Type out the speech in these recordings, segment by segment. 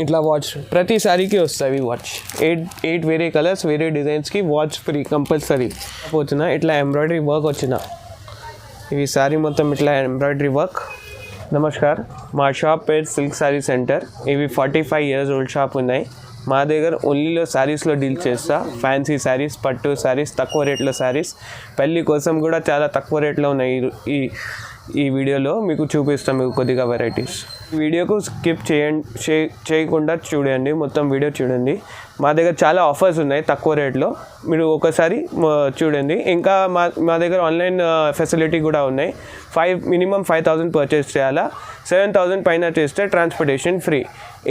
ఇట్లా వాచ్ ప్రతి శారీకి వస్తాయి వాచ్ 8 వేరే కలర్స్ వేరే డిజైన్స్కి వాచ్ ఫ్రీ కంపల్సరీ వచ్చిన ఇట్లా ఎంబ్రాయిడరీ వర్క్ వచ్చిన ఇవి శారీ మొత్తం ఇట్లా ఎంబ్రాయిడరీ వర్క్. నమస్కార్, మా షాప్ పేరు సిల్క్ శారీ సెంటర్. ఇవి 45 years ఓల్డ్ షాప్ ఉన్నాయి. మా దగ్గర ఓన్లీలో శారీస్లో డీల్ చేస్తా. ఫ్యాన్సీ శారీస్, పట్టు శారీస్, తక్కువ రేట్లో శారీస్, పెళ్ళి కోసం కూడా చాలా తక్కువ రేట్లో ఉన్నాయి. ఈ వీడియోలో మీకు చూపిస్తాం మీకు కొద్దిగా వెరైటీస్. వీడియోకు స్కిప్ చేయకుండా చూడండి, మొత్తం వీడియో చూడండి. మా దగ్గర చాలా ఆఫర్స్ ఉన్నాయి తక్కువ రేట్లో, మీరు ఒకసారి చూడండి. ఇంకా మా దగ్గర ఆన్లైన్ ఫెసిలిటీ కూడా ఉన్నాయి. మినిమం 5,000 పర్చేస్ చేయాలా, 7,000 పైన చేస్తే ట్రాన్స్పోర్టేషన్ ఫ్రీ.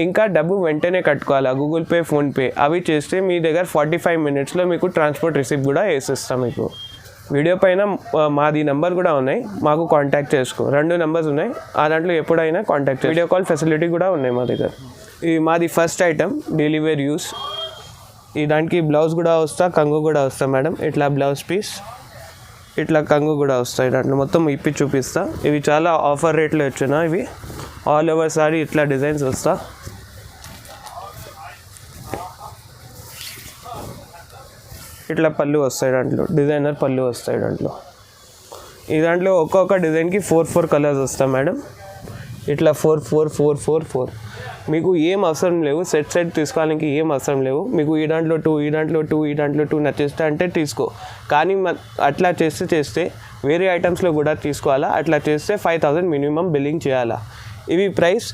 ఇంకా డబ్బు వెంటనే కట్టుకోవాలా, గూగుల్ పే, ఫోన్పే అవి చేస్తే మీ దగ్గర 45 minutesలో మీకు ట్రాన్స్పోర్ట్ రిసిప్ట్ కూడా వేసిస్తాం. మీకు వీడియో పైన మాది నెంబర్ కూడా ఉన్నాయి, మాకు కాంటాక్ట్ చేసుకో. 2 నెంబర్స్ ఉన్నాయి, ఆ దాంట్లో ఎప్పుడైనా కాంటాక్ట్ వీడియో కాల్ ఫెసిలిటీ కూడా ఉన్నాయి మా దగ్గర. ఇది మాది first item daily wear use. ఈ దానికి బ్లౌజ్ కూడా వస్తా, కంగు కూడా వస్తా మేడం. ఇట్లా బ్లౌజ్ పీస్, ఇట్లా కంగు కూడా వస్తాయి. దాంట్లో మొత్తం ఇప్పి చూపిస్తా. ఇవి చాలా ఆఫర్ రేట్లో వచ్చిన ఇవి ఆల్ ఓవర్ సారీ ఇట్లా డిజైన్స్ వస్తా. ఇట్లా పళ్ళు వస్తాయి, దాంట్లో డిజైనర్ పళ్ళు వస్తాయి. ఈ దాంట్లో ఒక్కొక్క డిజైన్కి 4 కలర్స్ వస్తాయి మేడం. ఇట్లా 4 మీకు ఏం అవసరం లేవు, సెట్ తీసుకోవడానికి ఏం అవసరం లేవు. మీకు ఈ దాంట్లో 2, ఈ దాంట్లో 2, ఈ దాంట్లో 2 నచ్చేస్తే అంటే తీసుకో. కానీ అట్లా చేస్తే వేరే ఐటమ్స్లో కూడా తీసుకోవాలా. అట్లా చేస్తే 5,000 మినిమం బిల్లింగ్ చేయాలా. ఇవి ప్రైస్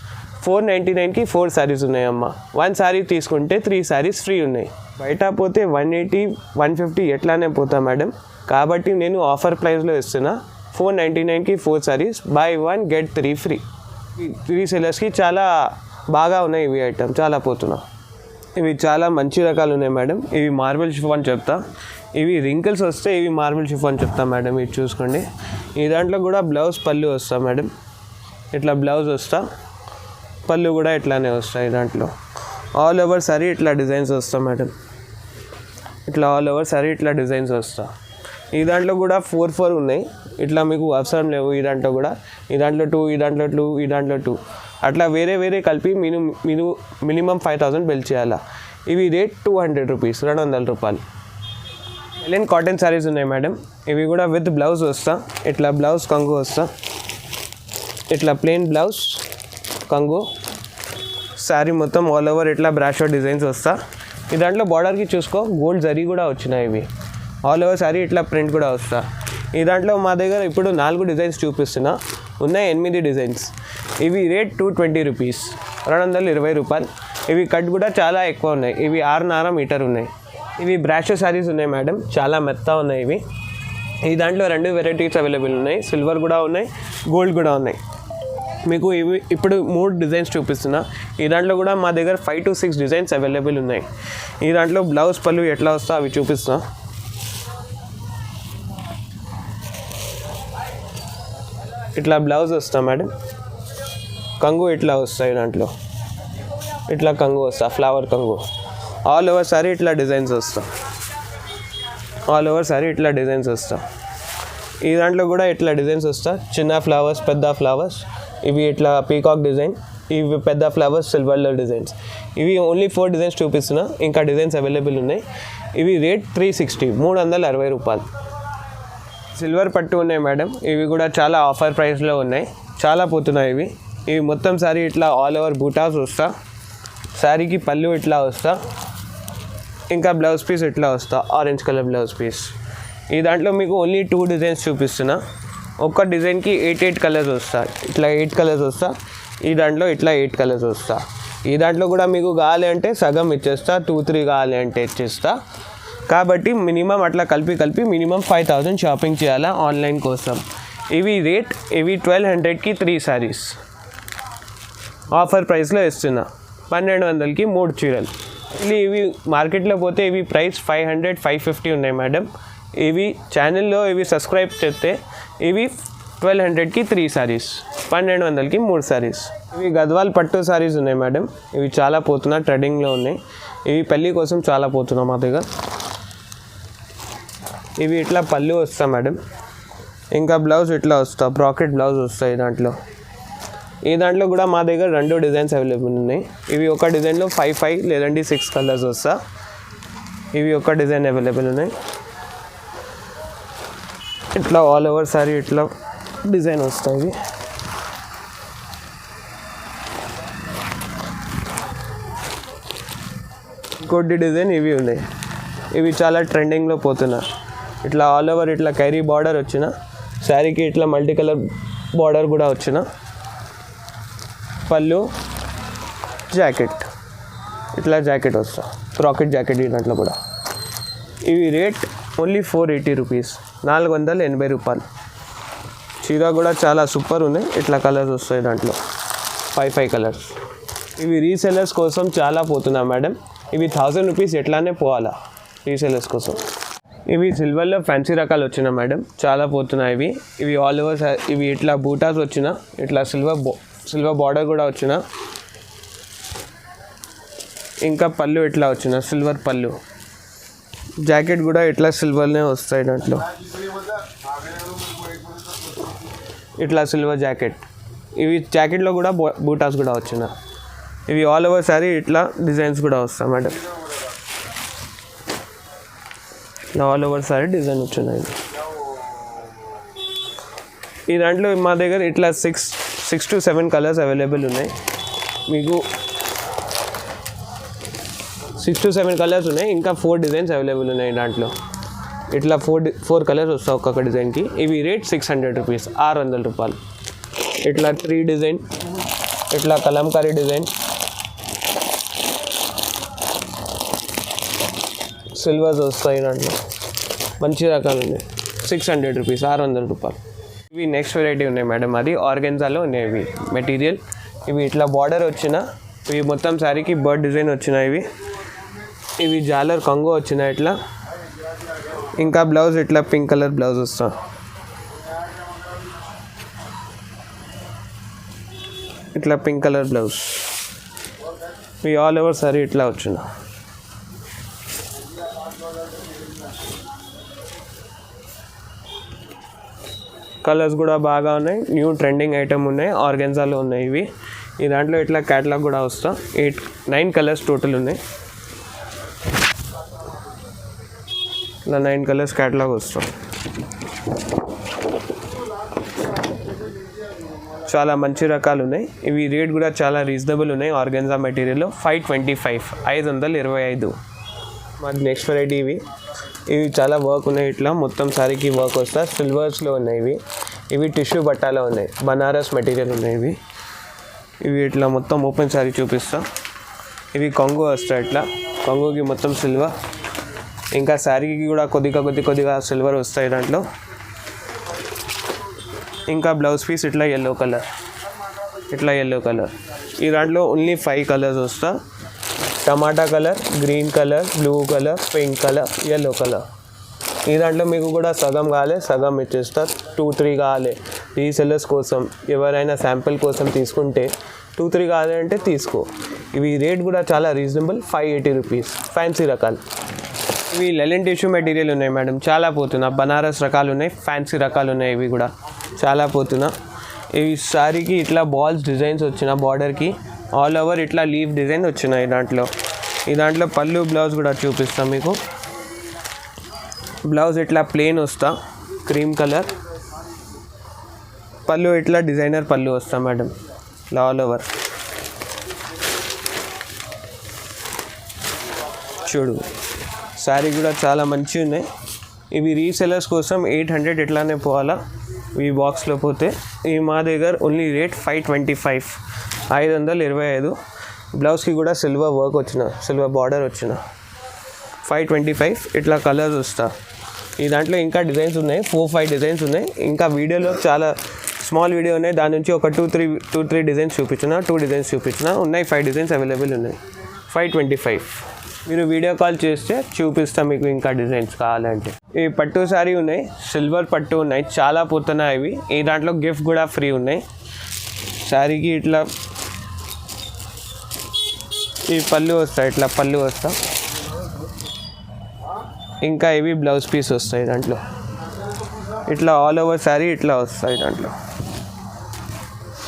499కి 4 శారీస్ ఉన్నాయమ్మా. 1 శారీ తీసుకుంటే 3 శారీస్ ఫ్రీ ఉన్నాయి. బయట పోతే 180, 150 ఎట్లానే పోతా మేడం. కాబట్టి నేను ఆఫర్ ప్రైస్లో ఇస్తున్నా. 499కి 4 saris, by 1 get 3 free. 3 sellers చాలా బాగా ఉన్నాయి ఇవి ఐటమ్, చాలా పోతున్నా. ఇవి చాలా మంచి రకాలు ఉన్నాయి మేడం. ఇవి మార్బుల్ షిఫాన్ చెప్తా. ఇవి రింకిల్స్ వస్తే ఇవి మార్బుల్ షిఫాన్ చెప్తా మేడం. ఇది చూసుకోండి. ఈ దాంట్లో కూడా బ్లౌజ్ పళ్ళు వస్తా మేడం. ఇట్లా బ్లౌజ్ వస్తా, పళ్ళు కూడా ఇట్లానే వస్తాయి. దాంట్లో ఆల్ ఓవర్ సారీ ఇట్లా డిజైన్స్ వస్తా మేడం. ఇట్లా ఆల్ ఓవర్ సారీ ఇట్లా డిజైన్స్ వస్తా. ఈ దాంట్లో కూడా 4 ఉన్నాయి. ఇట్లా మీకు అవసరం లేవు. ఈ దాంట్లో కూడా ఈ దాంట్లో 2, ఈ దాంట్లో 2, ఈ దాంట్లో 2 అట్లా వేరే కలిపి మినిమం 5,000 బిల్ చేయాలా. ఇవి రేట్ 200 రూపీస్, 200 రూపాయలు. ఎలెన్ కాటన్ శారీస్ ఉన్నాయి మేడం. ఇవి కూడా విత్ బ్లౌజ్ వస్తా. ఇట్లా బ్లౌజ్ కంగు వస్తా. ఇట్లా ప్లెయిన్ బ్లౌజ్ కంగు శారీ మొత్తం ఆల్ ఓవర్ ఇట్లా బ్రాషో డిజైన్స్ వస్తా. ఈ దాంట్లో బార్డర్కి చూసుకో గోల్డ్ జరీ కూడా వచ్చినాయి. ఇవి ఆల్ ఓవర్ శారీ ఇట్లా ప్రింట్ కూడా వస్తా. ఈ దాంట్లో మా దగ్గర ఇప్పుడు 4 డిజైన్స్ చూపిస్తున్నా, ఉన్నాయి 8 డిజైన్స్. ఇవి రేట్ 220 రూపీస్, 220 రూపాయలు. ఇవి కట్ కూడా చాలా ఎక్కువ ఉన్నాయి. ఇవి 6.5 మీటర్ ఉన్నాయి. ఇవి బ్రాషో శారీస్ ఉన్నాయి మేడం, చాలా మెత్త ఉన్నాయి ఇవి. ఈ దాంట్లో 2 వెరైటీస్ అవైలబుల్ ఉన్నాయి, సిల్వర్ కూడా ఉన్నాయి, గోల్డ్ కూడా ఉన్నాయి. మీకు ఇవి ఇప్పుడు 3 డిజైన్స్ చూపిస్తున్నా. ఈ దాంట్లో కూడా మా దగ్గర 5 to 6 డిజైన్స్ అవైలబుల్ ఉన్నాయి. ఈ దాంట్లో బ్లౌజ్ పళ్ళు ఎట్లా వస్తా అవి చూపిస్తున్నా. ఇట్లా బ్లౌజ్ వస్తా మేడం. కంగు ఇట్లా వస్తాయి. దాంట్లో ఇట్లా కంగు వస్తా, ఫ్లవర్ కంగు. ఆల్ ఓవర్ సారీ ఇట్లా డిజైన్స్ వస్తా. ఆల్ ఓవర్ సారీ ఇట్లా డిజైన్స్ వస్తా. ఈ దాంట్లో కూడా ఇట్లా డిజైన్స్ వస్తా. చిన్న ఫ్లవర్స్, పెద్ద ఫ్లవర్స్. ఇవి ఇట్లా పీకాక్ డిజైన్, ఇవి పెద్ద ఫ్లవర్స్, సిల్వర్లో డిజైన్స్. ఇవి ఓన్లీ 4 డిజైన్స్ చూపిస్తున్నా, ఇంకా డిజైన్స్ అవైలబుల్ ఉన్నాయి. ఇవి రేట్ 360, 360 రూపాయలు. సిల్వర్ పట్టు ఉన్నాయి మేడం. ఇవి కూడా చాలా ఆఫర్ ప్రైస్లో ఉన్నాయి, చాలా పోతున్నాయి ఇవి. ఇవి మొత్తం శారీ ఇట్లా ఆల్ ఓవర్ బూటాస్ వస్తా. శారీకి పళ్ళు ఇట్లా వస్తా. ఇంకా బ్లౌజ్ పీస్ ఇట్లా వస్తా, ఆరెంజ్ కలర్ బ్లౌజ్ పీస్. ఈ దాంట్లో మీకు ఓన్లీ 2 డిజైన్స్ చూపిస్తున్నా. ఒక్క డిజైన్కి 8 కలర్స్ వస్తా. ఇట్లా 8 కలర్స్ వస్తా. ఈ దాంట్లో ఇట్లా 8 కలర్స్ వస్తా. ఈ దాంట్లో కూడా మీకు కావాలి అంటే సగం ఇచ్చేస్తా, 2-3 కావాలి అంటే ఇచ్చేస్తా. కాబట్టి మినిమం అట్లా కలిపి మినిమం 5,000 షాపింగ్ చేయాలా ఆన్లైన్ కోసం. ఇవి రేట్ 1,200కి 3 శారీస్ ఆఫర్ ప్రైస్లో ఇస్తున్నా. 1,200కి 3 చీరలు. ఇవి మార్కెట్లో పోతే ఇవి ప్రైస్ 500, 550 ఉన్నాయి మేడం. ఇవి ఛానల్లో ఇవి సబ్స్క్రైబ్ చేస్తే ఇవి 1,200కి 3 శారీస్, 1,200కి 3 శారీస్. ఇవి గద్వాల్ పట్టు శారీస్ ఉన్నాయి మేడం. ఇవి చాలా పోతున్నా, ట్రెండింగ్లో ఉన్నాయి. ఇవి పెళ్ళి కోసం చాలా పోతున్నాం మా దగ్గర. ఇవి ఇట్లా పళ్ళు వస్తా మేడం. ఇంకా బ్లౌజ్ ఇట్లా వస్తా, బ్రాకెట్ బ్లౌజ్ వస్తాయి. దాంట్లో ఈ దాంట్లో కూడా మా దగ్గర 2 డిజైన్స్ అవైలబుల్ ఉన్నాయి. ఇవి ఒక డిజైన్లో 5 లేదంటే 6 కలర్స్ వస్తా. ఇవి ఒక డిజైన్ అవైలబుల్ ఉన్నాయి. ఇట్లా ఆల్ ఓవర్ సారీ ఇట్లా డిజైన్ వస్తాయి. ఇంకోటి డిజైన్ ఇవి ఉన్నాయి. ఇవి చాలా ట్రెండింగ్లో పోతున్నా. ఇట్లా ఆల్ ఓవర్ ఇట్లా కైరీ బార్డర్ వచ్చిన శారీకి ఇట్లా మల్టీ కలర్ బార్డర్ కూడా వచ్చిన పళ్ళు జాకెట్ ఇట్లా జాకెట్ వస్తా. రాకెట్ జాకెట్ ఈ దాంట్లో కూడా. ఇవి రేట్ ఓన్లీ 480 రూపీస్, 480 రూపాయలు. చీర కూడా చాలా సూపర్ ఉన్నాయి. ఇట్లా కలర్స్ వస్తాయి దాంట్లో 5 కలర్స్. ఇవి రీసెలర్స్ కోసం చాలా పోతున్నా మేడం. ఇవి 1000 రూపీస్ ఎట్లానే పోవాలా రీసెలర్స్ కోసం. ఇవి సిల్వర్లో ఫ్యాన్సీ రకాలు వచ్చిన మేడం, చాలా పోతున్నాయి. ఇవి ఆల్ ఓవర్ ఇవి ఇట్లా బూటాస్ వచ్చిన ఇట్లా సిల్వర్ బార్డర్ కూడా వచ్చిన, ఇంకా పళ్ళు ఇట్లా వచ్చిన సిల్వర్ పళ్ళు. జాకెట్ కూడా ఇట్లా సిల్వర్నే వస్తాయి దాంట్లో. ఇట్లా సిల్వర్ జాకెట్. ఇవి జాకెట్లో కూడా బూటాస్ కూడా వచ్చిన. ఇవి ఆల్ ఓవర్ సారీ ఇట్లా డిజైన్స్ కూడా వస్తాయి మేడం. ఇట్లా ఆల్ ఓవర్ సారీ డిజైన్ వచ్చినాయి. ఈ దాంట్లో మా దగ్గర ఇట్లా 6 to 7 కలర్స్ అవైలబుల్ ఉన్నాయి. మీకు 6 to 7 కలర్స్ ఉన్నాయి. ఇంకా 4 డిజైన్స్ అవైలబుల్ ఉన్నాయి దాంట్లో. ఇట్లా 4 కలర్స్ వస్తాయి ఒక్కొక్క డిజైన్కి. ఇవి రేట్ 600 రూపీస్, 600 రూపాయలు. ఇట్లా 3 డిజైన్, ఇట్లా కలంకారీ డిజైన్, సిల్వర్స్ వస్తాయి దాంట్లో. మంచి రకాలు ఉన్నాయి. 600 రూపీస్, 600 రూపాయలు. ఇవి నెక్స్ట్ వెరైటీ ఉన్నాయి మేడం. అది ఆర్గెన్జాలో ఉన్నాయి ఇవి మెటీరియల్. ఇవి ఇట్లా బార్డర్ వచ్చిన, ఇవి మొత్తం శారీకి బర్డ్ డిజైన్ వచ్చినాయి. ఇవి జాలర్ కొంగో వచ్చిన ఇట్లా. ఇంకా బ్లౌజ్ ఇట్లా పింక్ కలర్ బ్లౌజ్ వస్తా. ఇట్లా పింక్ కలర్ బ్లౌజ్. ఇవి ఆల్ ఓవర్ సారీ ఇట్లా వచ్చిన. కలర్స్ కూడా బాగా ఉన్నాయి. న్యూ ట్రెండింగ్ ఐటమ్ ఉన్నాయి. ఆర్గెన్జాలో ఉన్నాయి ఇవి. ఈ దాంట్లో ఇట్లా క్యాటలాగ్ కూడా వస్తా. 9 కలర్స్ టోటల్ ఉన్నాయి. ఇలా 9 కలర్స్ క్యాటలాగ్ వస్తాం. చాలా మంచి రకాలు ఉన్నాయి. ఇవి రేట్ కూడా చాలా రీజనబుల్ ఉన్నాయి. ఆర్గెన్జా మెటీరియల్లో 525, 525. మాది నెక్స్ట్ వెరైటీ ఇవి చాలా వర్క్ ఉన్నాయి. ఇట్లా మొత్తం సారీకి వర్క్ వస్తా. సిల్వర్స్లో ఉన్నాయి ఇవి టిష్యూ బట్టాలో ఉన్నాయి. బనారస్ మెటీరియల్ ఉన్నాయి ఇవి ఇట్లా మొత్తం ఓపెన్ సారీ చూపిస్తా. ఇవి కొంగు వస్తాయి. ఇట్లా కొంగుకి మొత్తం సిల్వర్, ఇంకా శారీకి కూడా కొద్దిగా సిల్వర్ వస్తాయి దాంట్లో. ఇంకా బ్లౌజ్ పీస్ ఇట్లా ఎల్లో కలర్, ఈ దాంట్లో ఓన్లీ 5 కలర్స్ వస్తా. Tomato colour, green colour, blue colour, pink colour, yellow colour. ఈ దాంట్లో మీకు కూడా సగం కావాలి, సగం ఇచ్చేస్తా. 2-3 కావాలి రీసెల్లర్స్ కోసం. ఎవరైనా శాంపిల్ కోసం తీసుకుంటే 2-3 కావాలి అంటే తీసుకో. ఇవి రేట్ కూడా చాలా రీజనబుల్, 580 రూపీస్. ఫ్యాన్సీ రకాలు. ఇవి లెలిన్ టిష్యూ మెటీరియల్ ఉన్నాయి మేడం, చాలా పోతున్నా. బనారస్ రకాలు ఉన్నాయి, ఫ్యాన్సీ రకాలు ఉన్నాయి. ఇవి కూడా చాలా పోతున్నా. ఇవి సారీకి ఇట్లా బాల్స్ డిజైన్స్ వచ్చిన, బార్డర్కి ఆల్ ఓవర్ ఇట్లా లీవ్ డిజైన్ వచ్చినాయి దాంట్లో. ఈ దాంట్లో పళ్ళు బ్లౌజ్ కూడా చూపిస్తాం మీకు. బ్లౌజ్ ఇట్లా ప్లెయిన్ వస్తా, క్రీమ్ కలర్. పళ్ళు ఇట్లా డిజైనర్ పళ్ళు వస్తా మేడం, ఇట్లా ఆల్ ఓవర్. చూడు శారీ కూడా చాలా మంచిగా ఉన్నాయి. ఇవి రీసెలర్స్ కోసం 800 ఇట్లానే పోవాలా ఈ బాక్స్లో పోతే. ఇవి మా దగ్గర ఓన్లీ రేట్ 525, 525. బ్లౌజ్కి కూడా సిల్వర్ వర్క్ వచ్చిన, సిల్వర్ బార్డర్ వచ్చిన. 525. ఇట్లా కలర్స్ వస్తా. ఈ దాంట్లో ఇంకా డిజైన్స్ ఉన్నాయి, 4-5 డిజైన్స్ ఉన్నాయి. ఇంకా వీడియోలో చాలా స్మాల్ వీడియో ఉన్నాయి, దాని నుంచి ఒక 2-3 డిజైన్స్ చూపించిన, 2 డిజైన్స్ చూపించిన ఉన్నాయి. 5 డిజైన్స్ అవైలబుల్ ఉన్నాయి. 525. మీరు వీడియో కాల్ చేస్తే చూపిస్తాం మీకు ఇంకా డిజైన్స్ కావాలంటే. ఈ పట్టు శారీ ఉన్నాయి, సిల్వర్ పట్టు ఉన్నాయి, చాలా పోతున్నాయి ఇవి. ఈ దాంట్లో గిఫ్ట్ కూడా ఫ్రీ ఉన్నాయి. శారీకి ఇట్లా ఈ పళ్ళు వస్తాయి, ఇట్లా పళ్ళు వస్తా. ఇంకా ఇవి బ్లౌజ్ పీస్ వస్తాయి దాంట్లో. ఇట్లా ఆల్ ఓవర్ శారీ ఇట్లా వస్తాయి దాంట్లో.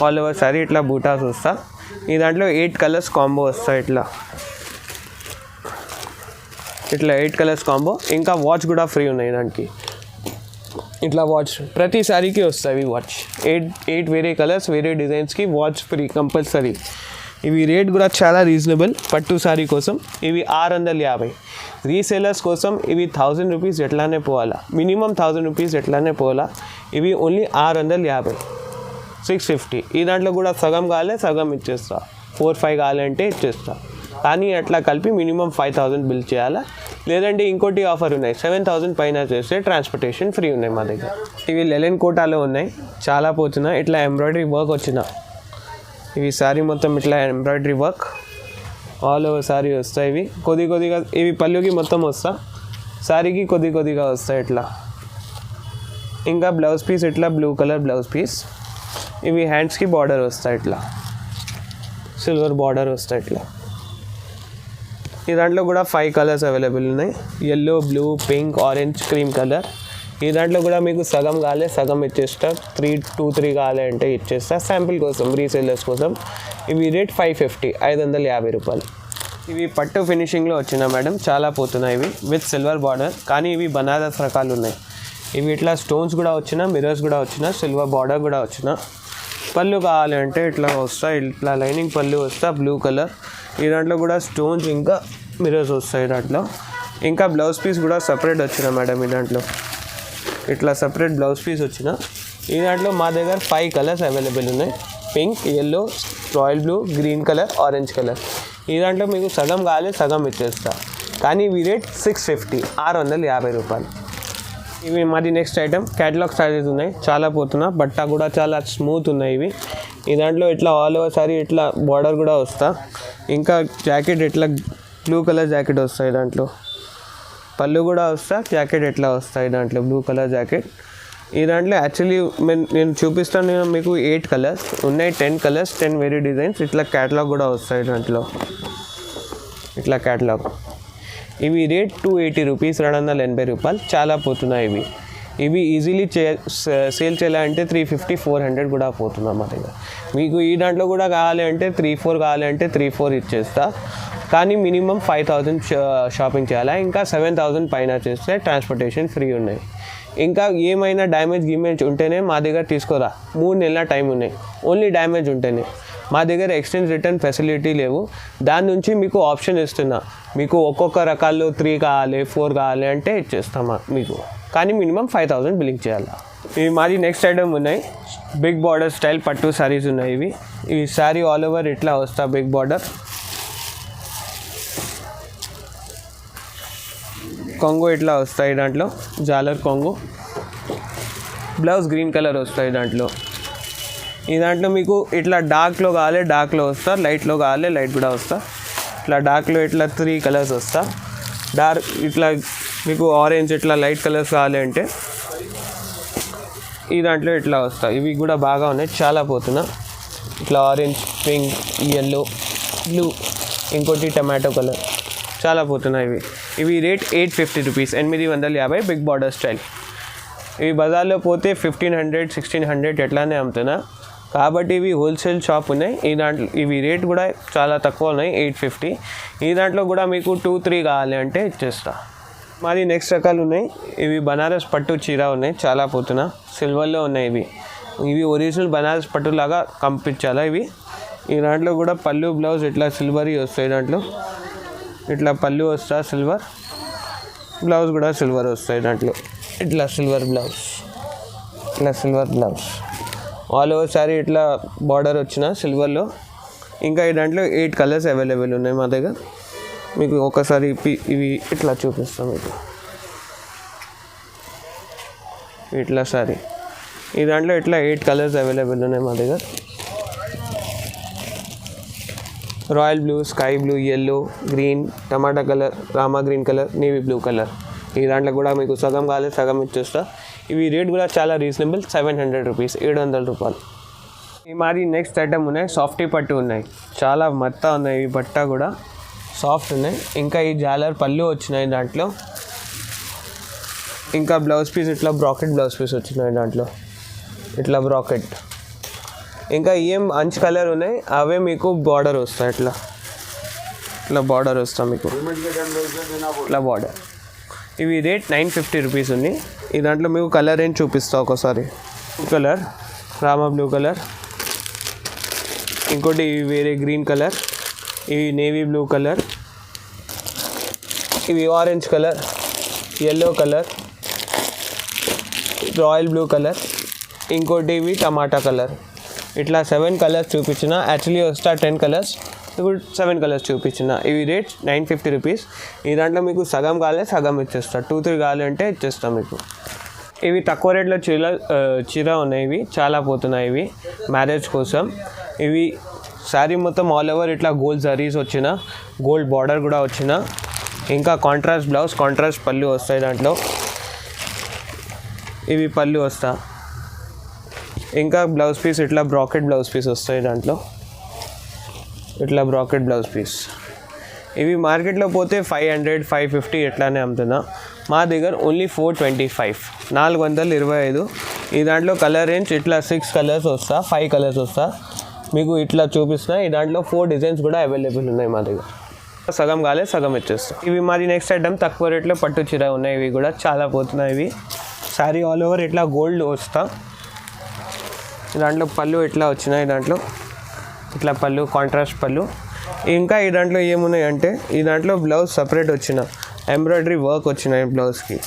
ఆల్ ఓవర్ సారీ ఇట్లా బూటాస్ వస్తా. ఈ దాంట్లో 8 కలర్స్ కాంబో వస్తాయి. ఇట్లా 8 కలర్స్ కాంబో. ఇంకా వాచ్ కూడా ఫ్రీ ఉన్నాయి దానికి. ఇట్లా వాచ్ ప్రతి సారీకి వస్తాయి వాచ్. 8 వేరే కలర్స్ వేరే డిజైన్స్కి వాచ్ ఫ్రీ కంపల్సరీ. ఇవి రేట్ కూడా చాలా రీజనబుల్. పట్టు సారీ కోసం ఇవి 650. రీసేలర్స్ కోసం ఇవి 1000 రూపీస్ ఎట్లానే పోవాలా, మినిమం 1000 రూపీస్ ఎట్లానే పోవాలా. ఇవి ఓన్లీ 650, 650. ఈ దాంట్లో కూడా సగం కావాలి సగం ఇచ్చేస్తా, 4-5 కావాలంటే ఇచ్చేస్తా. కానీ అట్లా కలిపి మినిమం 5000 బిల్ చేయాలా. లేదంటే ఇంకోటి ఆఫర్ ఉన్నాయి, 7000 పైన చేస్తే ట్రాన్స్పోర్టేషన్ ఫ్రీ ఉన్నాయి మా దగ్గర. ఇవి లెలెన్ కోటాలో ఉన్నాయి, చాలా పోతున్నాయి. ఇట్లా ఎంబ్రాయిడరీ వర్క్ వచ్చిన ఇవి సారీ మొత్తం ఇట్లా embroidery work all over sorry వస్తాయి. ఇవి కొద్దిగా ఇవి పళ్ళుకి మొత్తం వస్తా, సారీకి కొద్దిగా వస్తాయి ఇట్లా. ఇంకా బ్లౌజ్ పీస్ ఇట్లా బ్లూ కలర్ బ్లౌజ్ పీస్. ఇవి హ్యాండ్స్కి బార్డర్ వస్తాయి ఇట్లా, సిల్వర్ బార్డర్ వస్తాయి ఇట్లా. ఈ దాంట్లో కూడా 5 కలర్స్ అవైలబుల్ ఉన్నాయి, yellow, blue, pink, orange, cream colour. ఈ దాంట్లో కూడా మీకు సగం కాలే సగం ఇచ్చేస్తా, 2-3 కావాలి అంటే ఇచ్చేస్తా శాంపిల్ కోసం, రీసేలర్స్ కోసం. ఇవి రేట్ 550, 550 రూపాయలు. ఇవి పట్టు ఫినిషింగ్లో వచ్చిన మేడం, చాలా పోతున్నాయి ఇవి విత్ సిల్వర్ బార్డర్. కానీ ఇవి బనారస్ రకాలు ఉన్నాయి. ఇవి ఇట్లా స్టోన్స్ కూడా వచ్చిన, మిర్రర్స్ కూడా వచ్చిన, సిల్వర్ బార్డర్ కూడా వచ్చిన. పళ్ళు కావాలి అంటే ఇట్లా వస్తాయి, ఇట్లా లైనింగ్ పళ్ళు వస్తా బ్లూ కలర్. ఈ దాంట్లో కూడా స్టోన్స్ ఇంకా మిర్రర్స్ వస్తాయి దాంట్లో. ఇంకా బ్లౌజ్ పీస్ కూడా సపరేట్ వచ్చిన మేడం. ఈ దాంట్లో ఇట్లా సపరేట్ బ్లౌజ్ పీస్ వచ్చిన. ఈ దాంట్లో మా దగ్గర 5 కలర్స్ అవైలబుల్ ఉన్నాయి, pink, yellow, royal blue, green colour, orange colour. ఈ దాంట్లో మీకు సగం కావాలి సగం ఇచ్చేస్తా. కానీ ఇవి రేట్ 650, 650 రూపాయలు. ఇవి మాది నెక్స్ట్ ఐటమ్ క్యాటలాగ్ సారీస్ ఉన్నాయి, చాలా పోతున్నా. బట్ట కూడా చాలా స్మూత్ ఉన్నాయి ఇవి. ఈ దాంట్లో ఇట్లా ఆల్ ఓవర్ సారీ ఇట్లా బార్డర్ కూడా వస్తా. ఇంకా జాకెట్ ఇట్లా బ్లూ కలర్ జాకెట్ వస్తాయి దాంట్లో, పళ్ళు కూడా వస్తా, జాకెట్ ఎట్లా వస్తాయి దాంట్లో బ్లూ కలర్ జాకెట్. ఈ దాంట్లో యాక్చువల్లీ నేను చూపిస్తాను మీకు 8 కలర్స్ ఉన్నాయి, 10 కలర్స్, 10 వేరే డిజైన్స్. ఇట్లా క్యాటలాగ్ కూడా వస్తాయి దాంట్లో, ఇట్లా క్యాటలాగ్. ఇవి రేట్ 280 రూపీస్, 280 రూపాయలు. చాలా పోతున్నాయి ఇవి. ఇవి ఈజీలీ సేల్ చేయాలంటే 350-400 కూడా పోతున్నా మా దగ్గర. మీకు ఈ దాంట్లో కూడా కావాలి అంటే 3-4 కావాలి అంటే 3-4 ఇచ్చేస్తా. కానీ మినిమం 5000 షాపింగ్ చేయాలి. ఇంకా 7000 పైన చేస్తే ట్రాన్స్పోర్టేషన్ ఫ్రీ ఉన్నాయి. ఇంకా ఏమైనా డ్యామేజ్ ఉంటేనే మా దగ్గర తీసుకోరా, 3 నెలల టైం ఉన్నాయి. ఓన్లీ డ్యామేజ్ ఉంటేనే. మా దగ్గర ఎక్స్చేంజ్ రిటర్న్ ఫెసిలిటీ లేవు. దాని నుంచి మీకు ఆప్షన్ ఇస్తున్నా, మీకు ఒక్కొక్క రకాల్లో 3 కావాలి 4 కావాలి అంటే ఇచ్చేస్తామా మీకు. కానీ మినిమం 5000 బిల్లింగ్ చేయాలి. ఇవి మాది నెక్స్ట్ ఐటమ్ ఉన్నాయి, బిగ్ బార్డర్ స్టైల్ పట్టు సారీస్ ఉన్నాయి ఇవి. ఈ సారీ ఆల్ ఓవర్ ఇట్లా వస్తా, బిగ్ బార్డర్ కొంగో ఇట్లా వస్తాయి దాంట్లో, జాలర్ కొంగో. బ్లౌజ్ గ్రీన్ కలర్ వస్తాయి దాంట్లో. ఈ దాంట్లో మీకు ఇట్లా డార్క్లో కావాలి డార్క్లో వస్తా, లైట్లో కావాలి లైట్ కూడా వస్తా. ఇట్లా డార్క్లో ఇట్లా 3 కలర్స్ వస్తా. డార్క్ ఇట్లా మీకు ఆరెంజ్ ఇట్లా లైట్ కలర్స్ కావాలి అంటే ఈ దాంట్లో ఇట్లా వస్తా. ఇవి కూడా బాగా ఉన్నాయి, చాలా పోతున్నా. ఇట్లా ఆరెంజ్, పింక్, ఎల్లో, బ్లూ, ఇంకోటి టమాటో కలర్, చాలా పోతున్నాయి ఇవి. ఇవి rate 850 rupees, 850 big border style. ఇవి బజార్లో పోతే 1500-1600 ఎట్లానే అమ్ముతున్నా. కాబట్టి ఇవి హోల్సేల్ షాప్ ఉన్నాయి. ఈ దాంట్లో ఇవి రేట్ కూడా చాలా తక్కువ ఉన్నాయి, 850. ఈ దాంట్లో కూడా మీకు 2-3 కావాలి అంటే ఇచ్చేస్తా. మాది నెక్స్ట్ రకాలు ఉన్నాయి. ఇవి బనారస్ పట్టు చీర ఉన్నాయి, చాలా పోతున్నా. సిల్వర్లో ఉన్నాయి ఇవి. ఇవి ఒరిజినల్ బనారస్ పట్టు లాగా కంపించాలా ఇవి. ఈ దాంట్లో కూడా పళ్ళు బ్లౌజ్ ఇట్లా సిల్వర్ వస్తాయి. దాంట్లో ఇట్లా పళ్ళు వస్తా సిల్వర్, బ్లౌజ్ కూడా సిల్వర్ వస్తాయి దాంట్లో. ఇట్లా సిల్వర్ బ్లౌజ్, ఇట్లా silver blouse all over sorry ఇట్లా బార్డర్ వచ్చిన సిల్వర్లో. ఇంకా ఈ దాంట్లో 8 కలర్స్ అవైలబుల్ ఉన్నాయి మా దగ్గర. మీకు ఒకసారి ఇవి ఇట్లా చూపిస్తాం. మీకు ఇట్లా సారీ ఈ దాంట్లో ఇట్లా 8 కలర్స్ అవైలబుల్ ఉన్నాయి మా దగ్గర. Royal blue, sky blue, yellow, green, tomato colour, rama green colour, navy blue colour. ఈ దాంట్లో కూడా మీకు సగం కావాలి సగం ఇచ్చేస్తా. ఇవి రేట్ కూడా చాలా రీజనబుల్, 700 రూపీస్, 700 రూపాయలు. ఈ మాది నెక్స్ట్ ఐటమ్ ఉన్నాయి, సాఫ్టీ పట్టు ఉన్నాయి, చాలా మెత్త ఉన్నాయి. ఈ బట్ట కూడా సాఫ్ట్ ఉన్నాయి. ఇంకా ఈ జాలర్ పళ్ళు వచ్చినాయి దాంట్లో. ఇంకా బ్లౌజ్ పీస్ ఇట్లా బ్రాకెట్ బ్లౌజ్ పీస్ వచ్చినాయి దాంట్లో, ఇట్లా బ్రాకెట్. ఇంకా ఏం అంచు కలర్ ఉన్నాయి అవే మీకు బార్డర్ వస్తాయి, ఇట్లా బార్డర్ వస్తాయి మీకు, ఇట్లా బార్డర్. ఇవి రేట్ 950 రూపీస్ ఉంది. ఈ దాంట్లో మీకు కలర్ ఏం చూపిస్తా ఒకసారి. Blue colour, Rama blue colour, ఇంకోటి ఇవి వేరే గ్రీన్ కలర్, ఇవి నేవీ బ్లూ కలర్, ఇవి orange colour, yellow colour, royal blue colour, ఇంకోటి ఇవి టమాటా కలర్. ఇట్లా 7 కలర్స్ చూపించిన, యాక్చువల్లీ వస్తా 10 కలర్స్, ఇప్పుడు 7 కలర్స్ చూపించిన. ఇవి రేట్ 950 రూపీస్. ఈ దాంట్లో మీకు సగం కావాలి సగం ఇచ్చేస్తా, 2-3 కావాలి అంటే ఇచ్చేస్తాం మీకు. ఇవి తక్కువ రేట్లో చీర ఉన్నాయి, ఇవి చాలా పోతున్నాయి. ఇవి మ్యారేజ్ కోసం. ఇవి శారీ మొత్తం ఆల్ ఓవర్ ఇట్లా గోల్డ్ జరీస్ వచ్చిన, గోల్డ్ బార్డర్ కూడా వచ్చిన, ఇంకా కాంట్రాస్ట్ బ్లౌజ్, కాంట్రాస్ట్ పళ్ళు వస్తాయి దాంట్లో. ఇవి పళ్ళు వస్తా, ఇంకా బ్లౌజ్ పీస్ ఇట్లా బ్రాకెట్ బ్లౌజ్ పీస్ వస్తాయి దాంట్లో, ఇట్లా బ్రాకెట్ బ్లౌజ్ పీస్. ఇవి మార్కెట్లో పోతే 500-550 ఎట్లానే అమ్ముతున్నా. మా దగ్గర ఓన్లీ 425, 425. ఈ దాంట్లో కలర్ రేంజ్ ఇట్లా 6 కలర్స్ వస్తా, 5 కలర్స్ వస్తా మీకు ఇట్లా చూపిస్తున్నా. ఈ దాంట్లో 4 డిజైన్స్ కూడా అవైలబుల్ ఉన్నాయి మా దగ్గర. సగం కాలే సగం ఇచ్చేస్తాం. ఇవి మరి నెక్స్ట్ ఐటమ్ తక్కువ రేట్లో పట్టు చీర ఉన్నాయి. ఇవి కూడా చాలా పోతున్నాయి. ఇవి శారీ ఆల్ ఓవర్ ఇట్లా గోల్డ్ వస్తా. దాంట్లో పళ్ళు ఇట్లా వచ్చినాయి, దాంట్లో ఇట్లా పళ్ళు కాంట్రాస్ట్ పళ్ళు. ఇంకా ఈ దాంట్లో ఏమున్నాయి అంటే ఈ దాంట్లో బ్లౌజ్ సపరేట్ వచ్చిన, ఎంబ్రాయిడరీ వర్క్ వచ్చినాయి బ్లౌజ్కి.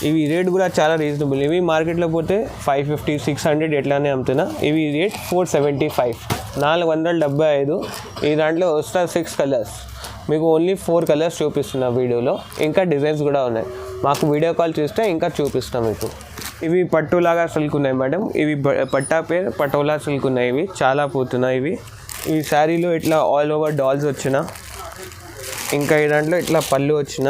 ఇవి రేట్ కూడా చాలా రీజనబుల్. ఇవి మార్కెట్లో పోతే 550-600 ఎట్లానే అమ్ముతున్నా. ఇవి రేట్ 475, 475. ఈ దాంట్లో వస్తా 6 కలర్స్, మీకు ఓన్లీ 4 కలర్స్ చూపిస్తున్నా వీడియోలో. ఇంకా డిజైన్స్ కూడా ఉన్నాయి, మాకు వీడియో కాల్ చేస్తే ఇంకా చూపిస్తాం మీకు. ఇవి పట్టులాగా సిల్క్ ఉన్నాయి మేడం. ఇవి పట్టా పేరు పటోలా సిల్క్ ఉన్నాయి. ఇవి చాలా పోతున్నాయి. ఇవి శారీలో ఇట్లా ఆల్ ఓవర్ డాల్స్ వచ్చిన, ఇంకా ఈ దాంట్లో ఇట్లా పళ్ళు వచ్చిన,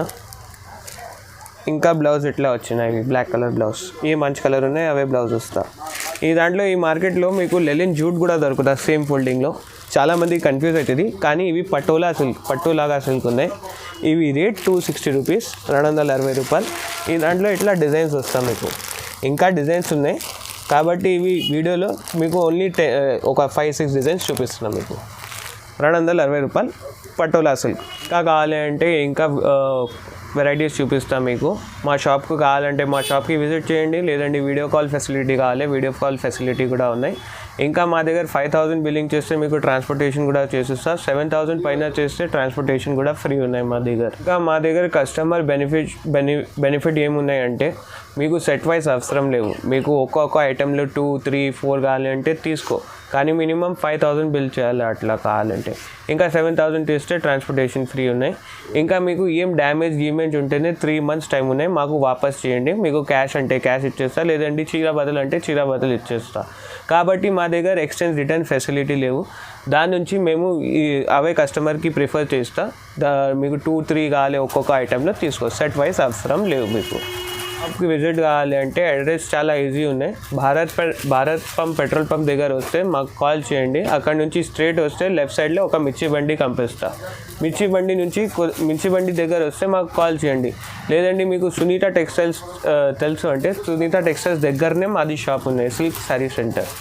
ఇంకా బ్లౌజ్ ఇట్లా వచ్చినాయి. ఇవి బ్లాక్ కలర్ బ్లౌజ్, ఏ మంచి కలర్ ఉన్నాయి అవే బ్లౌజ్ వస్తా. ఈ దాంట్లో ఈ మార్కెట్లో మీకు లెలిన్ జూట్ కూడా దొరుకుతుంది సేమ్ ఫోల్డింగ్లో. చాలామంది కన్ఫ్యూజ్ అవుతుంది, కానీ ఇవి పటోలా సిల్క్, పట్టులాగా సిల్క్ ఉన్నాయి. ఇవి రేట్ 260 రూపీస్, 260 రూపాయలు. ఈ దాంట్లో ఇట్లా డిజైన్స్ వస్తాయి మీకు, ఇంకా డిజైన్స్ ఉన్నాయి. కాబట్టి ఇవి వీడియోలో మీకు ఓన్లీ ఒక 5-6 డిజైన్స్ చూపిస్తున్నాం మీకు. 260 రూపాయలు పటోలా సిల్క్. ఇంకా కావాలి అంటే ఇంకా వెరైటీస్ చూపిస్తాం మీకు. మా షాప్కు కావాలంటే మా షాప్కి విజిట్ చేయండి, లేదంటే వీడియో కాల్ ఫెసిలిటీ కావాలి, వీడియో కాల్ ఫెసిలిటీ కూడా ఉన్నాయి. ఇంకా మా దగ్గర 5000 బిల్లింగ్ చేస్తే మీకు ట్రాన్స్పోర్టేషన్ కూడా చేసిస్తా. 7000 పైన చేస్తే ట్రాన్స్పోర్టేషన్ కూడా ఫ్రీ ఉన్నాయి మా దగ్గర. ఇంకా మా దగ్గర కస్టమర్ బెనిఫిట్ ఏమున్నాయంటే మీకు సెట్ వైజ్ అవసరం లేవు. మీకు ఒక్కొక్క ఐటెంలో 2-3-4 కావాలి అంటే తీసుకో, కానీ మినిమం 5000 బిల్ చేయాలి అట్లా కావాలంటే. ఇంకా 7000 తీస్తే ట్రాన్స్పోర్టేషన్ ఫ్రీ ఉన్నాయి. ఇంకా మీకు ఏం డ్యామేజ్ ఉంటేనే 3 months టైం ఉన్నాయి, మాకు వాపస్ చేయండి. మీకు క్యాష్ అంటే క్యాష్ ఇచ్చేస్తా, లేదంటే చీర బదులు అంటే చీర బదులు ఇచ్చేస్తా. కాబట్టి మా దగ్గర ఎక్స్చేంజ్ రిటర్న్ ఫెసిలిటీ లేవు. దాని నుంచి మేము అవే కస్టమర్కి ప్రిఫర్ చేస్తా. మీకు 2-3 కావాలి ఒక్కొక్క ఐటెంలో తీసుకో, సెట్ వైజ్ అవసరం లేవు మీకు. షాప్కి విజిట్ కావాలి అంటే అడ్రస్ చాలా ఈజీ ఉన్నాయి. భారత్ పంప్ పెట్రోల్ పంప్ దగ్గర వస్తే మాకు కాల్ చేయండి. అక్కడ నుంచి స్ట్రైట్ వస్తే లెఫ్ట్ సైడ్లో ఒక మిర్చి బండి కనిపిస్తా. మిర్చి బండి దగ్గర వస్తే మాకు కాల్ చేయండి. లేదంటే మీకు సునీత టెక్స్టైల్స్ తెలుసు అంటే సునీత టెక్స్టైల్స్ దగ్గరనే మాది షాప్ ఉన్నాయి, సిల్క్ శారీ సెంటర్.